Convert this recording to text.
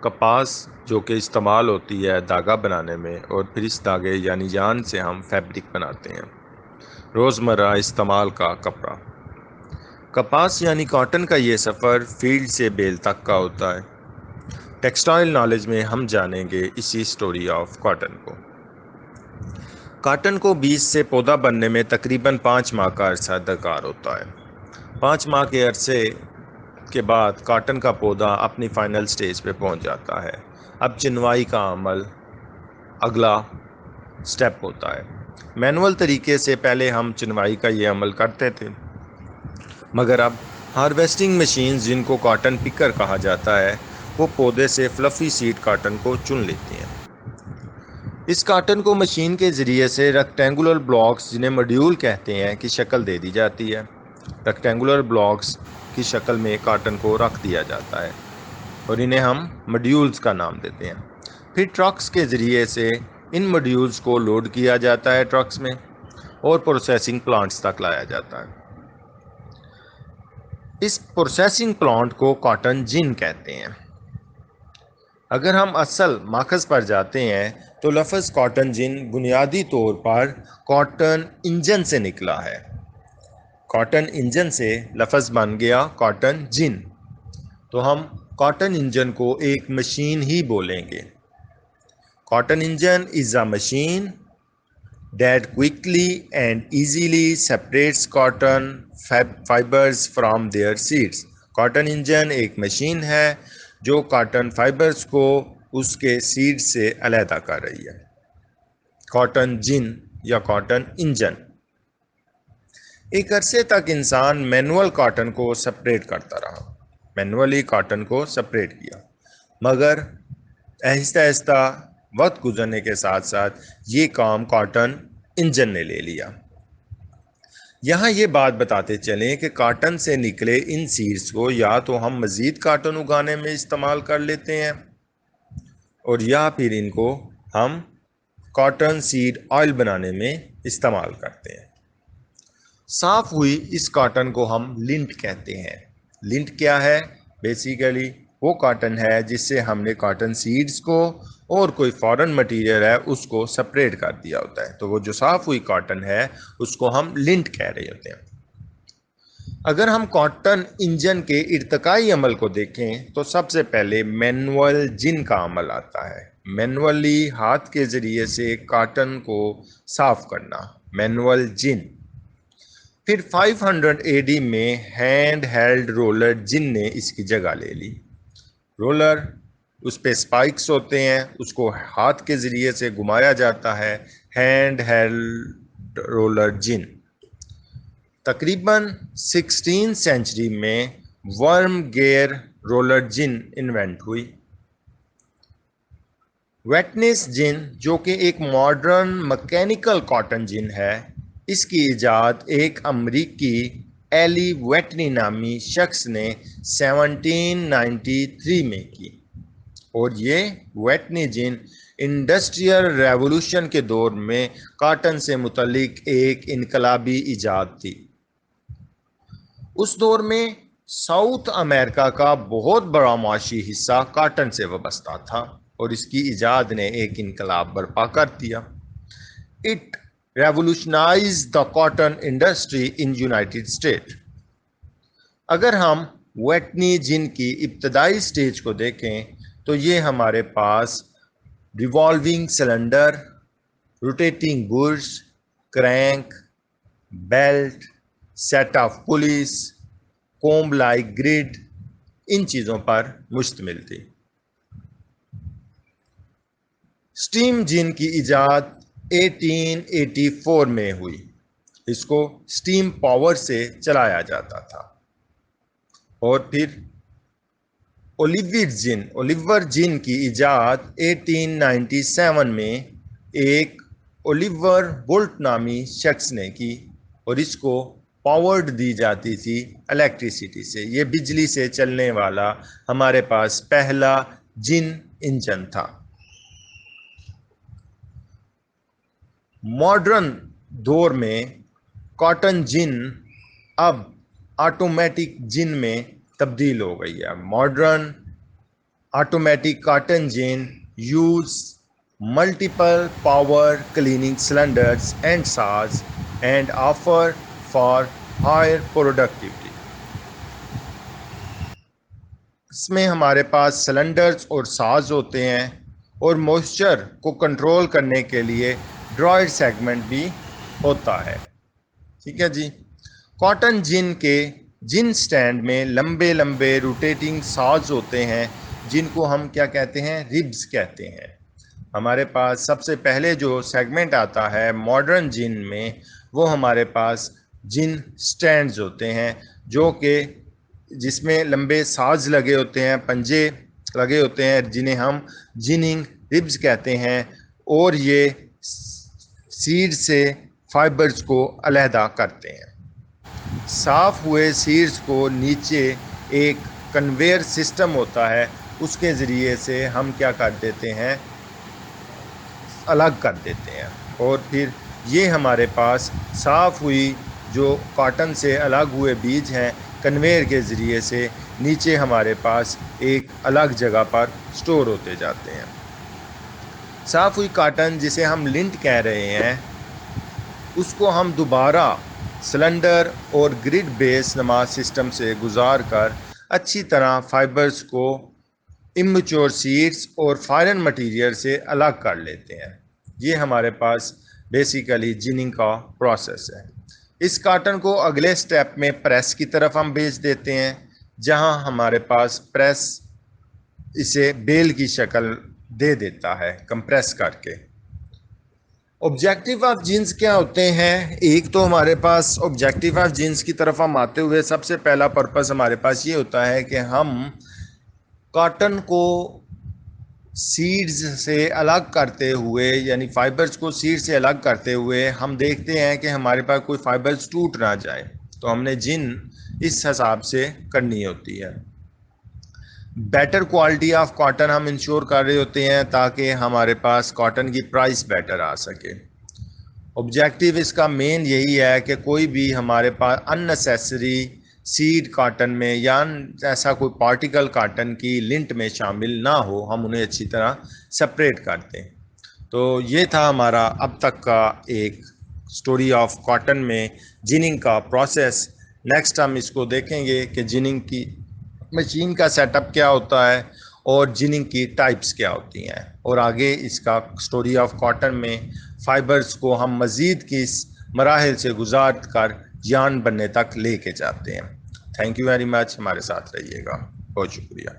कपास जो कि इस्तेमाल होती है धागा बनाने में, और फिर इस धागे यानी यान से हम फैब्रिक बनाते हैं। रोज़मर्रा इस्तेमाल का कपड़ा। कपास यानी कॉटन का ये सफ़र फील्ड से बेल तक का होता है। टेक्सटाइल नॉलेज में हम जानेंगे इसी स्टोरी ऑफ कॉटन को। कॉटन को बीज से पौधा बनने में तकरीबन 5 माह का अरसा दरकार होता है। 5 माह के अरसे के बाद कॉटन का पौधा अपनी फाइनल स्टेज पे पहुंच जाता है। अब चिनवाई का अमल अगला स्टेप होता है। मैनुअल तरीके से पहले हम चिनवाई का ये अमल करते थे, मगर अब हार्वेस्टिंग मशीन जिनको कॉटन पिकर कहा जाता है वो पौधे से फ्लफी सीड कॉटन को चुन लेती हैं। इस कॉटन को मशीन के ज़रिए से रेक्टेंगुलर ब्लॉक्स जिन्हें मॉड्यूल कहते हैं की शक्ल दे दी जाती है। रेक्टेंगुलर ब्लॉक्स की शक्ल में कॉटन को रख दिया जाता है और इन्हें हम मॉड्यूल्स का नाम देते हैं। फिर ट्रक्स के ज़रिए से इन मॉड्यूल्स को लोड किया जाता है ट्रक्स में और प्रोसेसिंग प्लांट्स तक लाया जाता है। इस प्रोसेसिंग प्लांट को कॉटन जिन कहते हैं। अगर हम असल माखज़ पर जाते हैं तो लफ्ज़ कॉटन जिन बुनियादी तौर पर कॉटन इंजन से निकला है। कॉटन इंजन से लफ्ज़ बन गया कॉटन जिन, तो हम कॉटन इंजन को एक मशीन ही बोलेंगे। Cotton engine is a machine that quickly and easily separates cotton fibers from their seeds। Cotton engine एक मशीन है जो कॉटन फाइबर्स को उसके सीड से अलहदा कर रही है। कॉटन जिन या कॉटन इंजन। एक अरसे तक इंसान मैनुअल कॉटन को सेपरेट करता रहा, मैनुअली कॉटन को सेपरेट किया, मगर आहिस्ता आहिस्ता वक्त गुजरने के साथ साथ ये काम कॉटन इंजन ने ले लिया। यहाँ ये बात बताते चलें कि कॉटन से निकले इन सीड्स को या तो हम मज़ीद कॉटन उगाने में इस्तेमाल कर लेते हैं और या फिर इनको हम कॉटन सीड ऑयल बनाने में इस्तेमाल करते हैं। साफ़ हुई इस कॉटन को हम लिंट कहते हैं। लिंट क्या है? बेसिकली वो कॉटन है जिससे हमने कॉटन सीड्स को और कोई फॉरेन मटेरियल है उसको सेपरेट कर दिया होता है, तो वो जो साफ़ हुई कॉटन है उसको हम लिंट कह रहे होते हैं। अगर हम कॉटन इंजन के इर्तकाई अमल को देखें तो सबसे पहले मैनुअल जिन का अमल आता है। मैनुअली हाथ के ज़रिए से कॉटन को साफ़ करना, मैनुअल जिन। फिर 500 एडी में हैंड हेल्ड रोलर जिन ने इसकी जगह ले ली। रोलर उस पे स्पाइक्स होते हैं, उसको हाथ के ज़रिए से घुमाया जाता है, हैंड हेल्ड रोलर जिन। तकरीबन 16th सेंचुरी में वर्म गेयर रोलर जिन इन्वेंट हुई। वेटनेस जिन जो कि एक मॉडर्न मैकेनिकल कॉटन जिन है, इसकी इजाद एक अमरीकी एली वेटनी नामी शख्स ने 1793 में की और ये वेटनी जिन इंडस्ट्रियल रेवोल्यूशन के दौर में कॉटन से मुतल्लिक एक इनकलाबी इजाद थी। उस दौर में साउथ अमेरिका का बहुत बड़ा माशी हिस्सा कॉटन से वाबस्ता था और इसकी इजाद ने एक इनकलाब बर्पा कर दिया। It revolutionized the cotton industry in United State. अगर हम वेटनी जिन की इब्तदाई स्टेज को देखें तो ये हमारे पास revolving cylinder, rotating bush, crank, belt, set of pulleys, comb like grid, इन चीज़ों पर मुश्तमिल थी। स्टीम जिन की इजाद 1884 में हुई। इसको स्टीम पावर से चलाया जाता था। और फिर ओलिवर जिन की इजाद 1897 में एक ओलिवर वोल्ट नामी शख्स ने की और इसको पावर्ड दी जाती थी इलेक्ट्रिसिटी से। ये बिजली से चलने वाला हमारे पास पहला जिन इंजन था। मॉडर्न दौर में कॉटन जिन अब ऑटोमेटिक जिन में तब्दील हो गई है। Modern automatic cotton gin use multiple power cleaning cylinders and saws and offer for higher productivity. इसमें हमारे पास सिलेंडर्स और साज होते हैं और मॉइस्चर को कंट्रोल करने के लिए ड्रॉयर सेगमेंट भी होता है। ठीक है जी। कॉटन जिन के जिन स्टैंड में लंबे लंबे रोटेटिंग साज होते हैं जिनको हम क्या कहते हैं, रिब्स कहते हैं। हमारे पास सबसे पहले जो सेगमेंट आता है मॉडर्न जिन में, वो हमारे पास जिन स्टैंड्स होते हैं जो कि जिसमें लंबे साज लगे होते हैं, पंजे लगे होते हैं, जिन्हें हम जिनिंग रिब्स कहते हैं, और ये सीड से फाइबर्स को अलहदा करते हैं। साफ हुए सीड्स को नीचे एक कन्वेयर सिस्टम होता है, उसके ज़रिए से हम क्या कर देते हैं, अलग कर देते हैं, और फिर ये हमारे पास साफ़ हुई जो कॉटन से अलग हुए बीज हैं कन्वेयर के ज़रिए से नीचे हमारे पास एक अलग जगह पर स्टोर होते जाते हैं। साफ़ हुई कॉटन जिसे हम लिंट कह रहे हैं, उसको हम दोबारा सिलेंडर और ग्रिड बेस नमा सिस्टम से गुजार कर अच्छी तरह फाइबर्स को इमेच्योर सीड्स और फॉरेन मटेरियल से अलग कर लेते हैं। ये हमारे पास बेसिकली जिनिंग का प्रोसेस है। इस कॉटन को अगले स्टेप में प्रेस की तरफ हम भेज देते हैं, जहां हमारे पास प्रेस इसे बेल की शक्ल दे देता है कंप्रेस करके। ऑब्जेक्टिव ऑफ जीन्स क्या होते हैं? एक तो हमारे पास ऑब्जेक्टिव ऑफ जीन्स की तरफ हम आते हुए सबसे पहला पर्पस हमारे पास ये होता है कि हम कॉटन को सीड्स से अलग करते हुए, यानी फाइबर्स को सीड से अलग करते हुए हम देखते हैं कि हमारे पास कोई फाइबर्स टूट ना जाए, तो हमने जिन इस हिसाब से करनी होती है। बेटर क्वालिटी ऑफ कॉटन हम इंश्योर कर रहे होते हैं ताकि हमारे पास कॉटन की प्राइस बेटर आ सके। ऑब्जेक्टिव इसका मेन यही है कि कोई भी हमारे पास अननेसेसरी सीड कॉटन में या ऐसा कोई पार्टिकल कॉटन की लिंट में शामिल ना हो, हम उन्हें अच्छी तरह सेपरेट कर दें। तो ये था हमारा अब तक का एक स्टोरी ऑफ कॉटन में जिनिंग का प्रोसेस। नेक्स्ट हम इसको देखेंगे कि जिनिंग की मशीन का सेटअप क्या होता है और जिनिंग की टाइप्स क्या होती हैं, और आगे इसका स्टोरी ऑफ कॉटन में फ़ाइबर्स को हम मज़ीद किस मराहिल से गुजार कर यार्न बनने तक लेके जाते हैं। थैंक यू वेरी मच, हमारे साथ रहिएगा, बहुत शुक्रिया।